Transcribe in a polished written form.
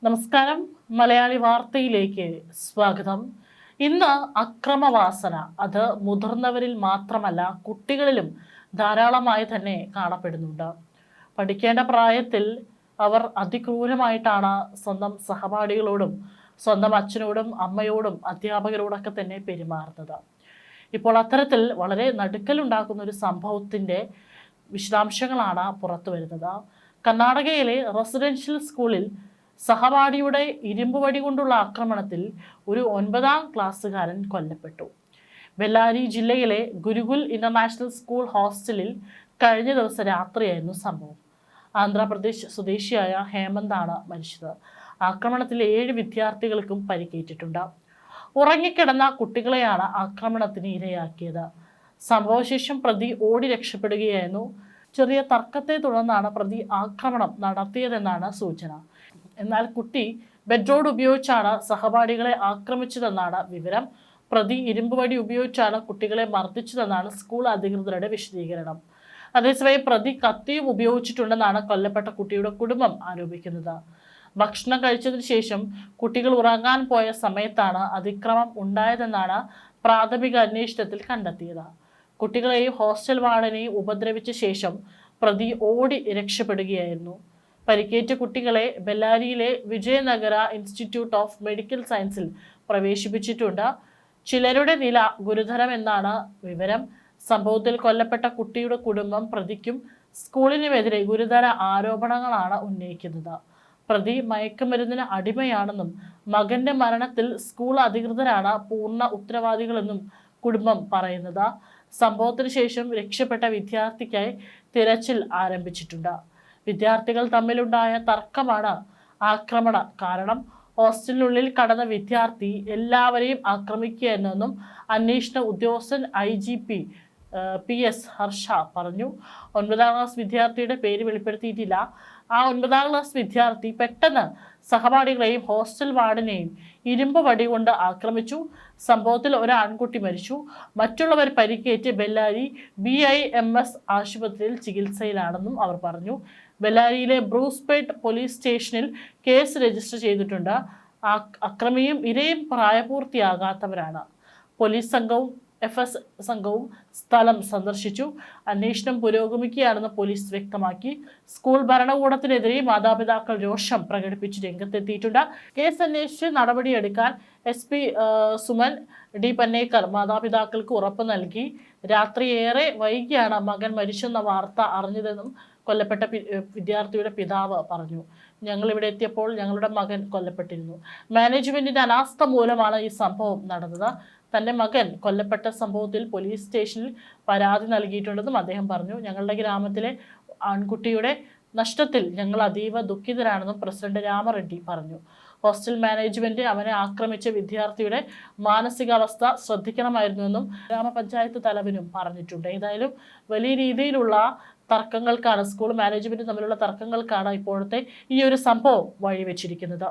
നമസ്കാരം. മലയാളി വാർത്തയിലേക്ക് സ്വാഗതം. ഇന്ന് അക്രമവാസന അത് മുതിർന്നവരിൽ മാത്രമല്ല കുട്ടികളിലും ധാരാളമായി തന്നെ കാണപ്പെടുന്നുണ്ട്. പഠിക്കേണ്ട പ്രായത്തിൽ അവർ അതിക്രൂരമായിട്ടാണ് സ്വന്തം സഹപാഠികളോടും സ്വന്തം അച്ഛനോടും അമ്മയോടും അധ്യാപകരോടൊക്കെ തന്നെ പെരുമാറുന്നത്. ഇപ്പോൾ അത്തരത്തിൽ വളരെ നടുക്കലുണ്ടാക്കുന്ന ഒരു സംഭവത്തിൻ്റെ വിശദാംശങ്ങളാണ് പുറത്തു വരുന്നത്. കർണാടകയിലെ റെസിഡൻഷ്യൽ സ്കൂളിൽ സഹപാഠിയുടെ ഇരുമ്പുവടി കൊണ്ടുള്ള ആക്രമണത്തിൽ ഒരു 9ാം ക്ലാസ്സുകാരൻ കൊല്ലപ്പെട്ടു. ബെല്ലാരി ജില്ലയിലെ ഗുരുകുൽ ഇന്റർനാഷണൽ സ്കൂൾ ഹോസ്റ്റലിൽ കഴിഞ്ഞ ദിവസം രാത്രിയായിരുന്നു സംഭവം. ആന്ധ്രാപ്രദേശ് സ്വദേശിയായ ഹേമന്താണ് മരിച്ചത്. ആക്രമണത്തിൽ 7 വിദ്യാർത്ഥികൾക്കും പരിക്കേറ്റിട്ടുണ്ട്. ഉറങ്ങിക്കിടന്ന കുട്ടികളെയാണ് ആക്രമണത്തിന് ഇരയാക്കിയത്. സംഭവശേഷം പ്രതി ഓടി രക്ഷപ്പെടുകയായിരുന്നു. ചെറിയ തർക്കത്തെ തുടർന്നാണ് പ്രതി ആക്രമണം നടത്തിയതെന്നാണ് സൂചന. എന്നാൽ കുട്ടി ബെഡ്റോഡ് ഉപയോഗിച്ചാണ് സഹപാഠികളെ ആക്രമിച്ചതെന്നാണ് വിവരം. പ്രതി ഇരുമ്പുവടി ഉപയോഗിച്ചാണ് കുട്ടികളെ മർദ്ദിച്ചതെന്നാണ് സ്കൂൾ അധികൃതരുടെ വിശദീകരണം. അതേസമയം പ്രതി കത്തിയും ഉപയോഗിച്ചിട്ടുണ്ടെന്നാണ് കൊല്ലപ്പെട്ട കുട്ടിയുടെ കുടുംബം ആരോപിക്കുന്നത്. ഭക്ഷണം കഴിച്ചതിന് ശേഷം കുട്ടികൾ ഉറങ്ങാൻ പോയ സമയത്താണ് അതിക്രമം ഉണ്ടായതെന്നാണ് പ്രാഥമിക അന്വേഷണത്തിൽ കണ്ടെത്തിയത്. കുട്ടികളെയും ഹോസ്റ്റൽ വാർഡനെയും ഉപദ്രവിച്ച ശേഷം പ്രതി ഓടി രക്ഷപ്പെടുകയായിരുന്നു. പരിക്കേറ്റ കുട്ടികളെ ബെല്ലാരിയിലെ വിജയനഗര ഇൻസ്റ്റിറ്റ്യൂട്ട് ഓഫ് മെഡിക്കൽ സയൻസിൽ പ്രവേശിപ്പിച്ചിട്ടുണ്ട്. ചിലരുടെ നില ഗുരുതരമെന്നാണ് വിവരം. സംഭവത്തിൽ കൊല്ലപ്പെട്ട കുട്ടിയുടെ കുടുംബം പ്രതിക്കും സ്കൂളിനുമെതിരെ ഗുരുതര ആരോപണങ്ങളാണ് ഉന്നയിക്കുന്നത്. പ്രതി മയക്കുമരുന്നിന് അടിമയാണെന്നും മകന്റെ മരണത്തിൽ സ്കൂൾ അധികൃതരാണ് പൂർണ്ണ ഉത്തരവാദികളെന്നും കുടുംബം പറയുന്നത്. സംഭവത്തിന് ശേഷം രക്ഷപ്പെട്ട വിദ്യാർത്ഥിക്കായി തിരച്ചിൽ ആരംഭിച്ചിട്ടുണ്ട്. വിദ്യാർത്ഥികൾ തമ്മിലുണ്ടായ തർക്കമാണ് ആക്രമണ കാരണം. ഹോസ്റ്റലിനുള്ളിൽ കടന്ന വിദ്യാർത്ഥി എല്ലാവരെയും ആക്രമിക്കുകയെന്നും അന്വേഷണ ഉദ്യോഗസ്ഥൻ IGP PS ഹർഷ പറഞ്ഞു. 9ാം ക്ലാസ് വിദ്യാർത്ഥിയുടെ പേര് വെളിപ്പെടുത്തിയിട്ടില്ല. ആ 9ാം ക്ലാസ് വിദ്യാർത്ഥി പെട്ടെന്ന് സഹപാഠികളെയും ഹോസ്റ്റൽ വാർഡനെയും ഇരുമ്പ് വടി കൊണ്ട് ആക്രമിച്ചു. സംഭവത്തിൽ ഒരു ആൺകുട്ടി മരിച്ചു. മറ്റുള്ളവർ പരിക്കേറ്റ് ബെല്ലാരി BIMS ആശുപത്രിയിൽ ചികിത്സയിലാണെന്നും അവർ പറഞ്ഞു. ബെല്ലാരിയിലെ ബ്രൂസ്പേട്ട് പോലീസ് സ്റ്റേഷനിൽ കേസ് രജിസ്റ്റർ ചെയ്തിട്ടുണ്ട്. അക്രമിയും ഇരയും പ്രായപൂർത്തിയാകാത്തവരാണ്. പോലീസ് സംഘവും FS സംഘവും സ്ഥലം സന്ദർശിച്ചു. അന്വേഷണം പുരോഗമിക്കുകയാണെന്ന് പോലീസ് വ്യക്തമാക്കി. സ്കൂൾ ഭരണകൂടത്തിനെതിരെ മാതാപിതാക്കൾ രോഷം പ്രകടിപ്പിച്ച് രംഗത്തെത്തിയിട്ടുണ്ട്. കേസ് അന്വേഷിച്ച് നടപടിയെടുക്കാൻ SP സുമൻ D പന്നേക്കർ മാതാപിതാക്കൾക്ക് ഉറപ്പ് നൽകി. രാത്രി ഏറെ വൈകിയാണ് മകൻ മരിച്ചെന്ന വാർത്ത അറിഞ്ഞതെന്നും കൊല്ലപ്പെട്ട വിദ്യാർത്ഥിയുടെ പിതാവ് പറഞ്ഞു. ഞങ്ങളിവിടെ എത്തിയപ്പോൾ ഞങ്ങളുടെ മകൻ കൊല്ലപ്പെട്ടിരുന്നു. മാനേജ്മെന്റിന്റെ അനാസ്ഥ മൂലമാണ് ഈ സംഭവം നടന്നത്. തൻ്റെ മകൻ കൊല്ലപ്പെട്ട സംഭവത്തിൽ പോലീസ് സ്റ്റേഷനിൽ പരാതി നൽകിയിട്ടുണ്ടെന്നും അദ്ദേഹം പറഞ്ഞു. ഞങ്ങളുടെ ഗ്രാമത്തിലെ ആൺകുട്ടിയുടെ നഷ്ടത്തിൽ ഞങ്ങൾ അതീവ ദുഃഖിതരാണെന്നും പ്രസിഡന്റ് രാമറെഡ്ഡി പറഞ്ഞു. ഹോസ്റ്റൽ മാനേജ്മെന്റ് അവനെ ആക്രമിച്ച വിദ്യാർത്ഥിയുടെ മാനസികാവസ്ഥ ശ്രദ്ധിക്കണമായിരുന്നുവെന്നും ഗ്രാമപഞ്ചായത്ത് തലവനും പറഞ്ഞിട്ടുണ്ട്. ഏതായാലും വലിയ രീതിയിലുള്ള തർക്കങ്ങൾക്കാണ്, സ്കൂൾ മാനേജ്മെന്റ് തമ്മിലുള്ള തർക്കങ്ങൾക്കാണ് ഇപ്പോഴത്തെ ഈ ഒരു സംഭവം വഴിവെച്ചിരിക്കുന്നത്.